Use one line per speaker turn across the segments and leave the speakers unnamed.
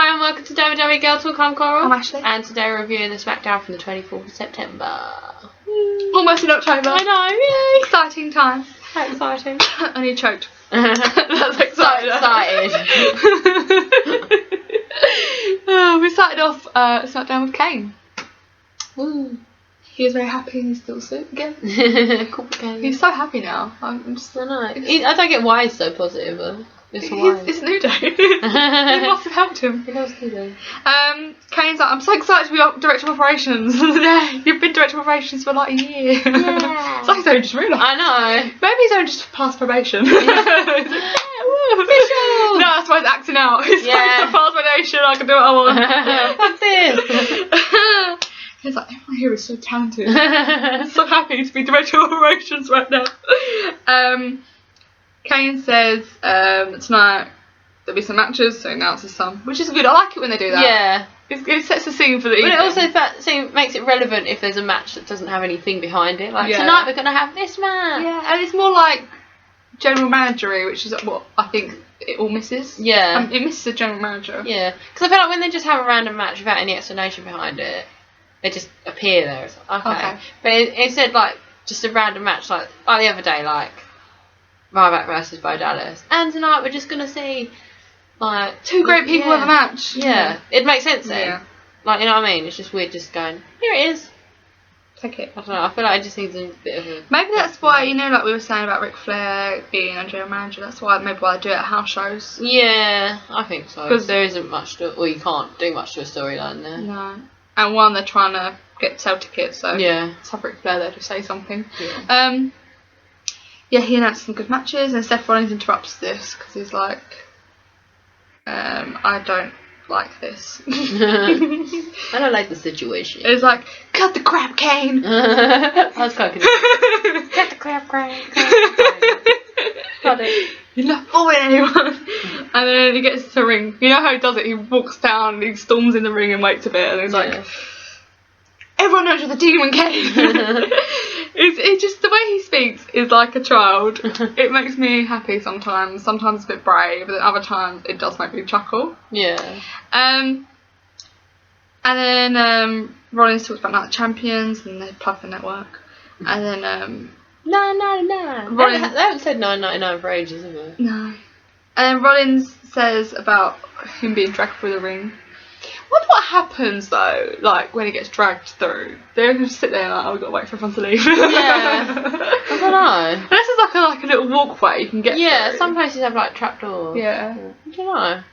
Hi and welcome to WWE Girl Talk. I'm Coral.
I'm Ashley.
And today we're reviewing the Smackdown from the 24th of September.
Almost in October.
I know, yay!
Exciting time.
How exciting.
I need choked. That's exciting.
So excited.
We started off Smackdown with Kane.
Woo.
He was very happy in his little suit again.
Cool, Kane.
He's so happy now. I'm just...
I know. I don't get why he's so positive though.
It's New Day. It must have helped him.
It was New Day.
Kane's like, I'm so excited to be Director of Operations. Yeah, you've been Director of Operations for like a year.
Yeah.
It's like he's only just realised.
I know.
Maybe he's only just passed probation.
Yeah.
Official. No, that's why he's acting out. He's like, I passed probation, I can do what I want.
What's this?
He's like, everyone here is so talented. I'm so happy to be Director of Operations right now. Kane says tonight there'll be some matches, so he announces some, which is good. I like it when they do that.
Yeah.
It sets the scene for the evening.
But it also makes it relevant if there's a match that doesn't have anything behind it. Like,
Yeah.
tonight we're going to have this match.
Yeah, and it's more like general managery, which is what I think it all misses.
Yeah.
It misses a general manager.
Yeah. Because I feel like when they just have a random match without any explanation behind it, they just appear there. It's like, okay. But instead, like, just a random match, like the other day, like, Ryback versus Bo Dallas. And tonight we're just going to see, like...
Two great people have a match.
Yeah. It makes sense then.
Yeah.
Like, you know what I mean? It's just weird just going, here it is.
Take it.
I don't know. I feel like it just needs a bit of a...
Maybe that's why, you know, like we were saying about Ric Flair being a general manager, that's why maybe why I do it at house shows.
Yeah, I think so.
'Cause
there isn't much to... Well, you can't do much to a storyline there.
No. And one, they're trying to sell tickets, so
yeah.
let's have Ric Flair there to say something.
Yeah.
Yeah, he announced some good matches, and Seth Rollins interrupts this because he's like, I don't like this.
I don't like the situation.
It's like, cut the crap, Kane.
I was quite confused. Cut the crap, Kane. Cut it.
You're not fooling anyone. And then he gets to the ring. You know how he does it? He walks down, and he storms in the ring and waits a bit, and he's like, everyone knows you're the Demon Kane. It's just the way he speaks is like a child. It makes me happy sometimes. Sometimes a bit brave, but then other times it does make me chuckle.
Yeah.
And then Rollins talks about Night of Champions and the Plug the Network. And then
No.
Rollins,
They haven't said 9.99 for ages, have they?
no. And then Rollins says about him being dragged through the ring. What happens though, like when he gets dragged through? They're gonna sit there like, oh, we've got to wait for everyone to leave.
Yeah. I don't know.
This is like a little walkway you can get through.
Some places have like trapdoors.
Yeah.
I don't know.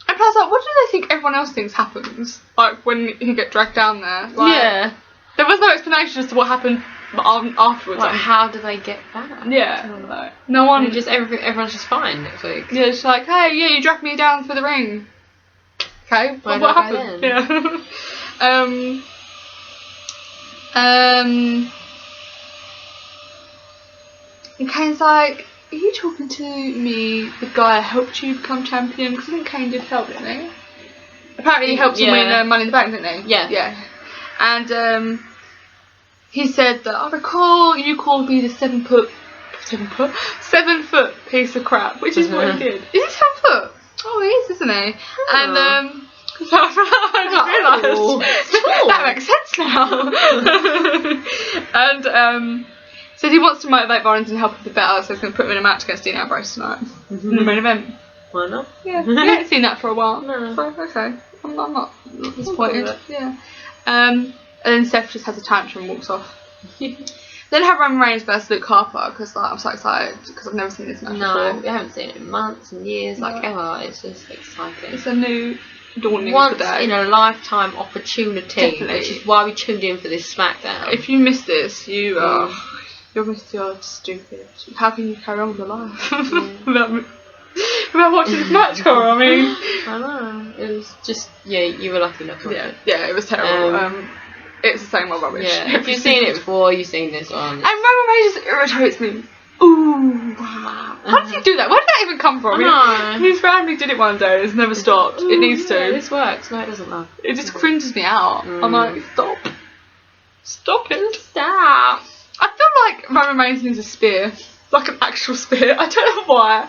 And plus, like, what do they think everyone else thinks happens? Like when he get dragged down there. Like,
yeah.
There was no explanation as to what happened afterwards.
Like, how do they get back?
Yeah. No one.
Everyone's just fine next week.
Yeah, it's like, hey, yeah, you dragged me down through the ring. Okay,
Where
what
do I go
happened?
then?
Yeah. And Kane's like, are you talking to me, the guy who helped you become champion? Because I think Kane did help, didn't he? Apparently he helped him win Money in the Bank, didn't he?
Yeah.
Yeah. And he said that, I recall you called me the 7 foot piece of crap, which is what he did. Is he 7 foot? Oh, he is, isn't he? And so I realised that makes sense now. And said he wants to motivate Rollins and help him be better, so he's going to put him in a match against Dean Ambrose tonight in the main event.
Why not?
Yeah, we haven't seen that for a while.
No.
So okay, I'm not disappointed. Yeah. And then Seth just has a tantrum and walks off. Then have Roman Reigns versus Luke Harper because I'm so excited because I've never seen this match before.
We haven't seen it in months and years, ever. It's just exciting.
It's a new dawning
Once
today.
in a lifetime opportunity,
Definitely.
which is why we tuned in for this Smackdown.
If you miss this, you're stupid. How can you carry on with your life without watching this match, Cora? I mean,
I know. It was just you were lucky not to watch it.
Yeah, it was terrible. It's the same old rubbish.
Yeah, if you've seen it before, you've seen this one.
And Roman Reigns just irritates me. Ooh, how did he do that? Where did that even come from?
I know.
He just randomly did it one day. It's never stopped. It needs to.
Yeah, this works. No, it doesn't though.
It just cringes me out. I'm like, stop it.
Stop.
I feel like Roman Reigns needs a spear. Like an actual spear. I don't know why.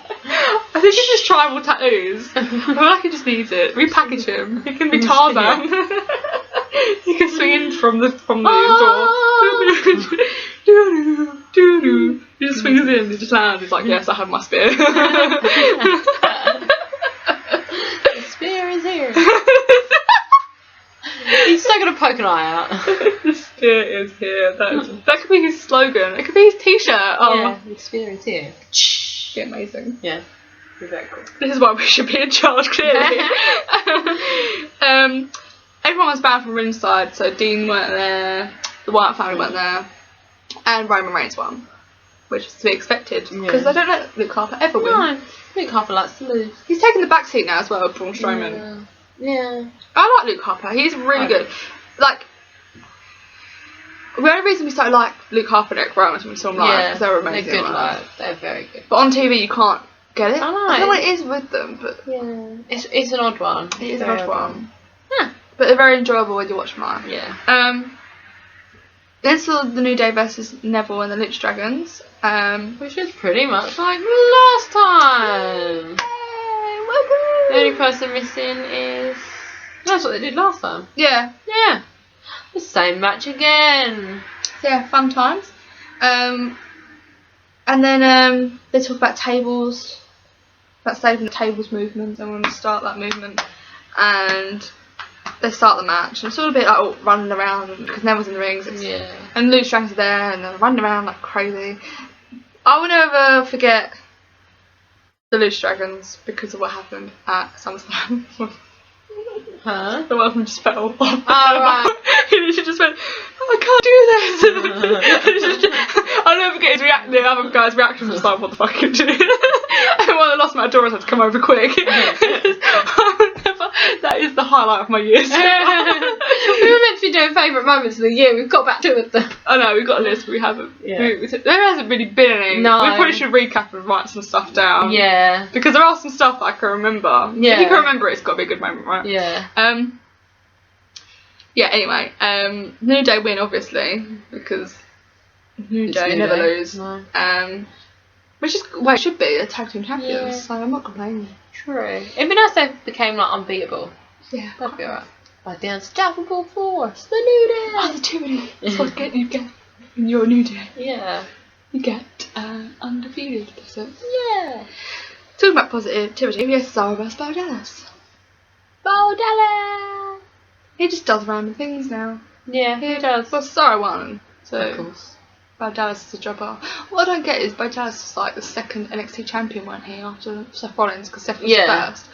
I I think it's just tribal tattoos. I feel like he just needs it. Repackage him. He can be Tarzan. He can swing in from the door. He just swings in, he just lands, he's like, yes, I have my spear.
The spear is here. He's still gonna poke an eye out.
The spear is here. That could be his slogan. It could be his t-shirt. Oh.
Yeah, the spear is here.
Be amazing.
Yeah. Be very cool.
This is why we should be in charge, clearly. Everyone was banned from ringside, so Dean weren't there, the Wyatt family weren't there, and Roman Reigns won, which was to be expected, because I don't let Luke Harper ever win.
No, Luke Harper likes to lose.
He's taking the back seat now as well with Braun Strowman.
Yeah.
I like Luke Harper, he's really good. Like, the only reason we started like Luke Harper and Eric Rowan was when we saw them live, because they were amazing.
They're good live. They're very good.
But on TV you can't get it.
I know.
I don't know what it is with them, but
yeah, it's an odd one.
It is an odd one.
Yeah.
But they're very enjoyable when you watch them live.
Yeah.
Then saw the New Day versus Neville and the Lucha Dragons.
Which is pretty much like last time.
Hey, welcome.
The only person missing is... That's what they did last time.
Yeah.
Yeah. The same match again.
So yeah, fun times. And then they talk about tables, about saving the tables movement. They want to start that movement, and they start the match. And it's all a bit like running around because Neville's in the rings.
Yeah.
And Lucha Dragons are there, and they're running around like crazy. I will never forget the Lucha Dragons because of what happened at SummerSlam.
Huh?
The one of them just fell off.
Oh, right.
He just went, I can't do this. I'll never forget the other guy's reaction was just like, what the fuck are you doing? And when I lost my Doris had to come over quick. That is the highlight of my years.
We were meant to be doing favourite moments of the year. We've got back to it though.
I know, we've got a list, but we haven't.
Yeah.
There hasn't really been any.
No.
We probably should recap and write some stuff down.
Yeah.
Because there are some stuff that I can remember.
Yeah.
If you can remember it, it's got to be a good moment, right?
Yeah.
Yeah, anyway, New Day win, obviously, because New Day never lose.
No.
Which is where it should be, they're tag team champions,
Yeah.
so I'm not complaining.
True. It'd be nice if they became like unbeatable.
Yeah.
That'd be alright. Like the unstoppable force, the New Day.
Oh, the tyranny. That's what you get when you're a New Day.
Yeah.
You get undefeated, that's it.
Yeah.
Talking about positivity, we have Cesaro vs. Bo Dallas.
Bo Dallas.
He just does random things now.
Yeah, he does.
Well, Cesaro won, so
Of course.
Bo Dallas is a jobber. What I don't get is Bo Dallas was like the second NXT champion, weren't he, after Seth Rollins, because Seth was the first.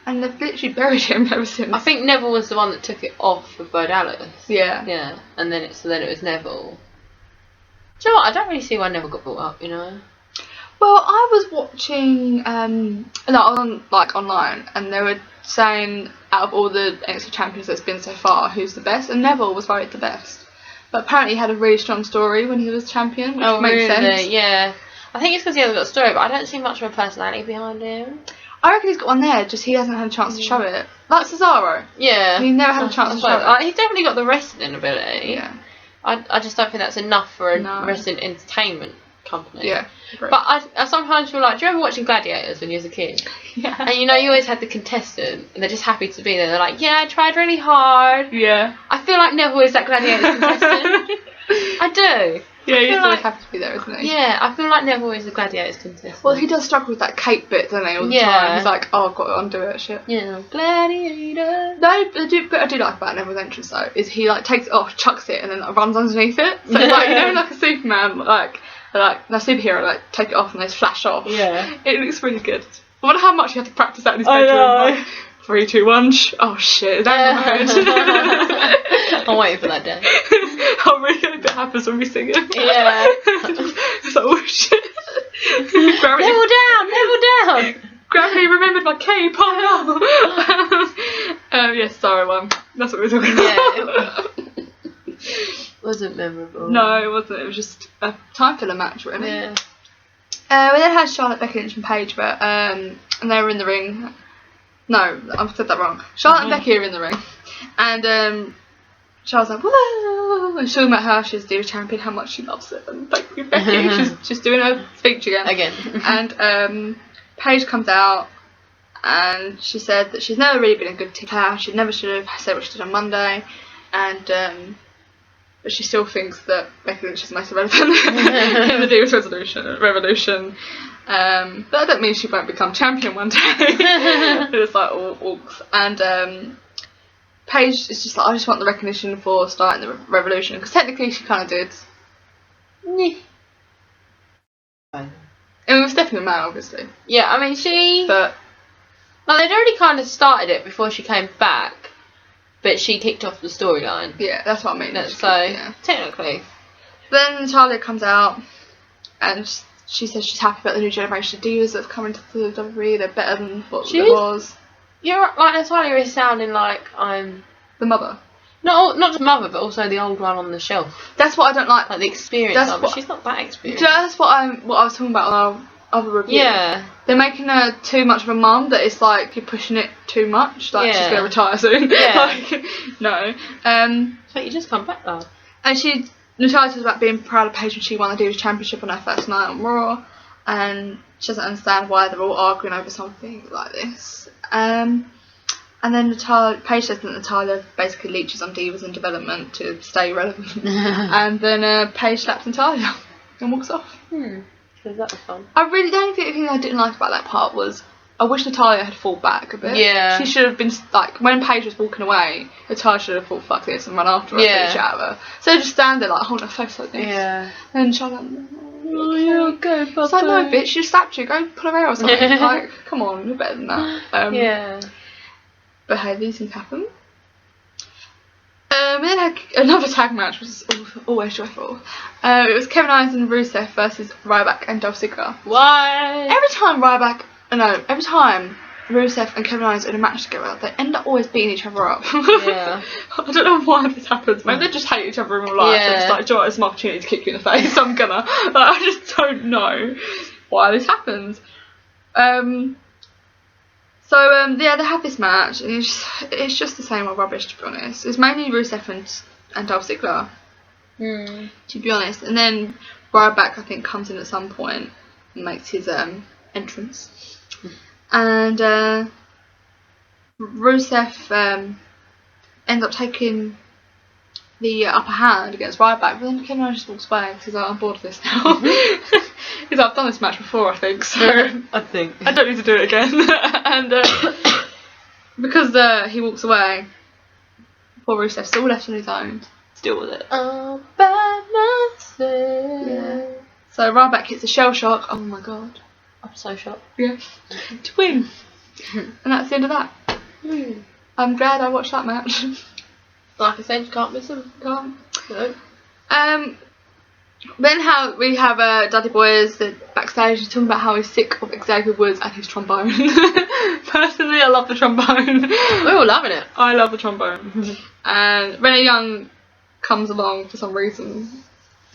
And they've literally buried him ever since.
I think Neville was the one that took it off of Bo Dallas.
Yeah.
Yeah. And then it was Neville. Do you know what? I don't really see why Neville got brought up, you know?
Well, I was watching online, and they were saying out of all the NXT champions that's been so far, who's the best, and Neville was voted the best. But apparently he had a really strong story when he was champion, which makes sense.
Yeah. I think it's because he hasn't got a story, but I don't see much of a personality behind him.
I reckon he's got one there, just he hasn't had a chance to show it. Like Cesaro.
Yeah.
He never had a chance to show it.
He's definitely got the wrestling ability.
Yeah.
I just don't think that's enough for a wrestling entertainment company.
Yeah.
But I sometimes feel like, do you remember watching Gladiators when you was a kid?
Yeah.
And you know, you always had the contestant, and they're just happy to be there. They're like, yeah, I tried really hard.
Yeah.
I feel like Neville is that Gladiators contestant. I do.
Yeah, he's always happy to be there, isn't he?
Yeah, I feel like Neville is the Gladiators contestant.
Well, he does struggle with that cake bit, doesn't he, all the time? He's like, oh, I've got to undo it, shit.
Yeah, Gladiator.
No, I do like about Neville's entrance, though, is he, like, takes it off, chucks it, and then like, runs underneath it. So it's like, you know, like a Superman, like a superhero, like, take it off and they flash off.
Yeah.
It looks really good. I wonder how much he had to practice that in his bedroom. Like, 3, 2, 1, oh shit, I'm
waiting for that day.
I really hope it happens when we sing it.
Yeah.
It's like, oh shit.
Neville down!
Gravity remembered my cape, oh no! Yes, sorry, one. That's what we were talking about.
Yeah, wasn't memorable.
No, it wasn't. It was just a time filler match, really.
Yeah.
We then had Charlotte, Becky Lynch and Paige, but and they were in the ring. No, I've said that wrong. Charlotte and Becky are in the ring, and Charlotte's like, whoa, and she's talking about how she's the champion, how much she loves it, and thank you, Becky. She's doing her speech again.
And
Paige comes out and she said that she's never really been a good team player. She never should have said what she did on Monday, and but she still thinks that Becky Lynch is most irrelevant in the Divas Revolution. But that doesn't mean she won't become champion one day. It's like all orcs. And Paige is just like, I just want the recognition for starting the revolution, because technically she kind of did. It was definitely a man, obviously.
Yeah, I mean she.
But
like, they'd already kind of started it before she came back, but she kicked off the storyline.
yeah, that's what I mean.
Technically.
Then Natalia comes out and she says she's happy about the new generation of divas that have come into the WWE. They're better than what there was.
You're like, Natalia is sounding like I'm
the mother.
Not just mother, but also the old one on the shelf.
That's what I don't like.
Like the experience of it. She's not that experienced.
That's what I was talking about on our other review.
Yeah.
They're making her too much of a mum, that it's like you're pushing it too much. Like she's going to retire soon.
Yeah.
Like, no.
So you just come back, love.
And Natalia talks about being proud of Paige when she won the Divas Championship on her first night on Raw, and she doesn't understand why they're all arguing over something like this. And then Paige says that Natalia basically leeches on divas in development to stay relevant. And then Paige slaps Natalia and walks off.
Because that was fun.
The only thing I didn't like about that part was I wish Natalia had fought back a bit.
Yeah.
She should have been, like, when Paige was walking away, Natalia should have thought, fuck this, and run after her and beat the shit out of her. So they just stand there like, hold her face like this.
Yeah.
And Charlotte,
oh, you're okay, Papa.
It's like, no, bitch, she slapped you, go pull her hair or something. Like, come on, you're better than that.
Yeah.
But hey, these things happen. We then had another tag match, which is always joyful. It was Kevin Owens and Rusev versus Ryback and Dolph Ziggler.
What?
Every time Rusev and Kevin Owens are in a match together, they end up always beating each other up.
Yeah.
I don't know why this happens. Maybe they just hate each other in real life. They're just like, do you know what, it's my opportunity to kick you in the face, so I'm gonna. Like, I just don't know why this happens. So they have this match, and it's just the same old rubbish, to be honest. It's mainly Rusev and Dolph Ziggler, to be honest. And then Ryback, I think, comes in at some point and makes his entrance. And Rusev ends up taking the upper hand against Ryback, but then Kevin Owens just walks away because he's like, I'm bored of this now. He's like, I've done this match before, I think, so
I don't
need to do it again. And because he walks away, poor Rusev's still left on his own to deal with it.
All by myself.
Yeah. So Ryback hits a shell shock. Oh my god.
I'm so shocked.
Yeah. To win. And that's the end of that. I'm glad I watched that match.
Like I said, you can't miss them.
Can't.
No.
Then we have Dudley Boyz backstage. He's talking about how he's sick of Xavier Woods and his trombone. Personally, I love the trombone.
We're all loving it.
I love the trombone. And Renee Young comes along for some reason.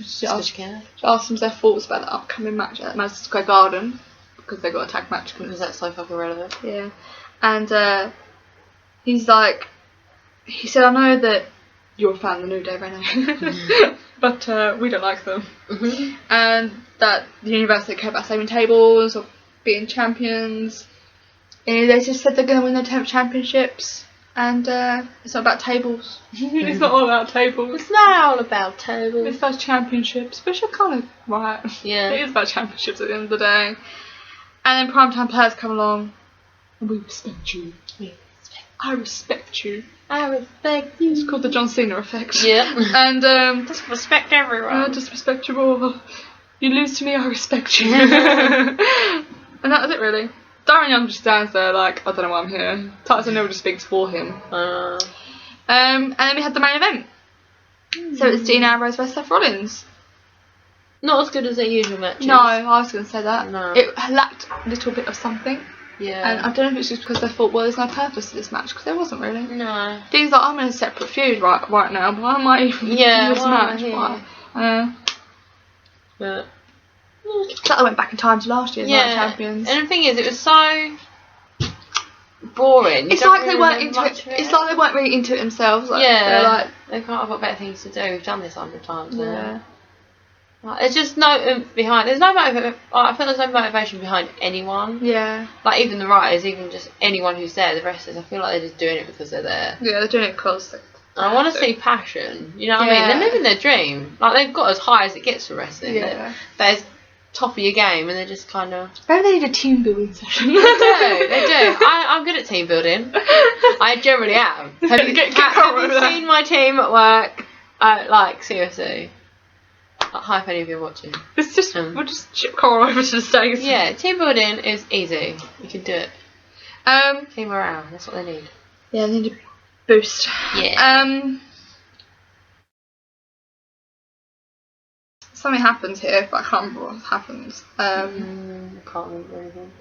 She asks them their thoughts about the upcoming match at Madison Square Garden, because they got a tag match.
Because that's so fucking relevant.
Yeah. And he said, I know that you're a fan of the New Day, Renee. But we don't like them. And that the universe don't care about saving tables or being champions. And they just said they're going to win their 10th championships. And it's not about tables. It's not all about tables.
It's not all about tables.
It's about championships, which are kind of right.
Yeah.
It is about championships at the end of the day. And then primetime players come along. And we respect you. I respect you.
I respect you.
It's called the John Cena effect.
Yeah.
And
just respect everyone.
I just respect you all. You lose to me, I respect you. And that was it, really. Darren Young just stands there like, I don't know why I'm here. Titus O'Neil just speaks for him. And then we had the main event. So it's Dean Ambrose versus Seth Rollins.
Not as good as their usual matches.
No, I was going to say that.
No.
It lacked a little bit of something.
Yeah.
And I don't know if it's just because they thought, well, there's no purpose to this match, because there wasn't really.
No.
Dean's like, I'm in a separate feud right now. Why am I even in this match? Why?
But
it's like I went back in time to last year's Night Champions.
And the thing is, it was so boring.
It's like they weren't into it. It's like they weren't really into it themselves. Like,
yeah.
They're like,
they can't have got better things to do. We've done this 100 times now. Like, there's just no oomph behind. There's no I feel there's no motivation behind anyone.
Yeah.
Like even the writers, even just anyone who's there, the wrestlers. I feel like they're just doing it because they're there.
Yeah, they're doing it because.
I want to see passion. You know what I mean? They're living their dream. Like they've got as high as it gets for wrestling.
Yeah.
They're top of your game, and they're just kind of.
Maybe they need a team building session.
They do. I'm good at team building. I generally am. Have you seen my team at work? Like seriously. Hi, if any of you are watching.
It's just we'll just ship Coral over to the States.
Yeah, team building is easy. You can do it. Team morale. That's what they need.
Yeah, they need a boost.
Yeah.
Something happens here, but I can't remember what happens.
Can't remember anything.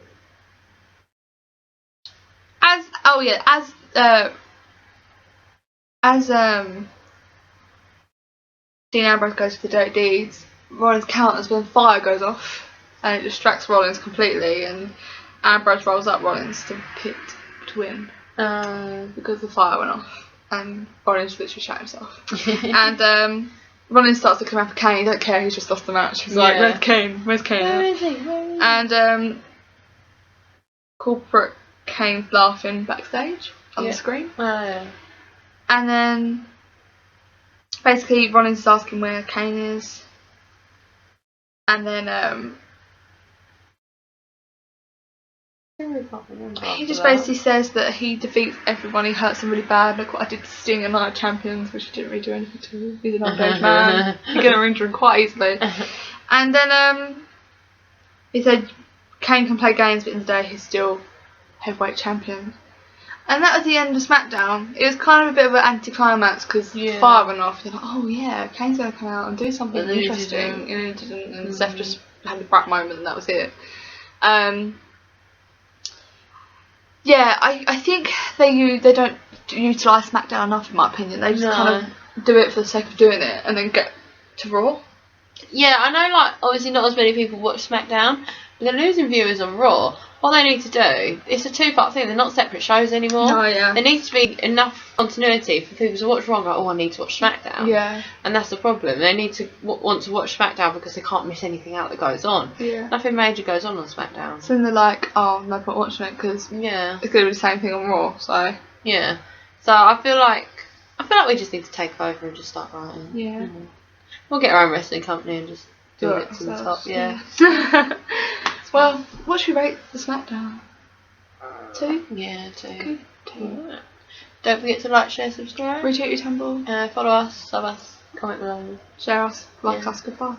As Dean Ambrose goes to the Dirty Deeds, Rollins counters when fire goes off, and it distracts Rollins completely, and Ambrose rolls up Rollins to pit to win because the fire went off, and Rollins literally shot himself. And Rollins starts looking around for Kane. He don't care. He's just lost the match. He's like, "Where's Kane? Where's Kane?"
Where is he?
And corporate Kane laughing backstage on the screen.
Oh yeah.
And then basically Rollins is asking where Kane is. And then he just basically says that he defeats everyone, he hurts them really bad. Look what I did to Sting and Night of Champions, which he didn't really do anything to. He's an underage man. He can injure him quite easily. And then he said Kane can play games, but in the day he's still heavyweight champion. And that was the end of Smackdown. It was kind of a bit of an anticlimax because fire went off. You're like, oh yeah, Kane's going to come out and do something interesting. And he didn't. And Seth just had a brat moment and that was it. Yeah, I think they don't utilise Smackdown enough in my opinion. They just kind of do it for the sake of doing it and then get to Raw.
Yeah, I know like obviously not as many people watch Smackdown, but they're losing viewers on Raw. What they need to do, it's a two-part thing, they're not separate shows anymore.
Oh, yeah.
There needs to be enough continuity for people to watch Raw and go, oh, I need to watch Smackdown.
Yeah.
And that's the problem. They need to want to watch Smackdown because they can't miss anything out that goes on.
Yeah.
Nothing major goes on Smackdown.
So then they're like, oh, no point watching it because it's going to be the same thing on Raw, so...
Yeah. So I feel like we just need to take over and just start writing.
Yeah.
We'll get our own wrestling company and just do it to the top, yeah.
Well, what should we rate the Smackdown? 2?
Yeah, 2.
Good. 2.
Don't forget to like, share, subscribe.
Retweet your tumble.
Follow us, sub us, comment below.
Share us, like us, goodbye.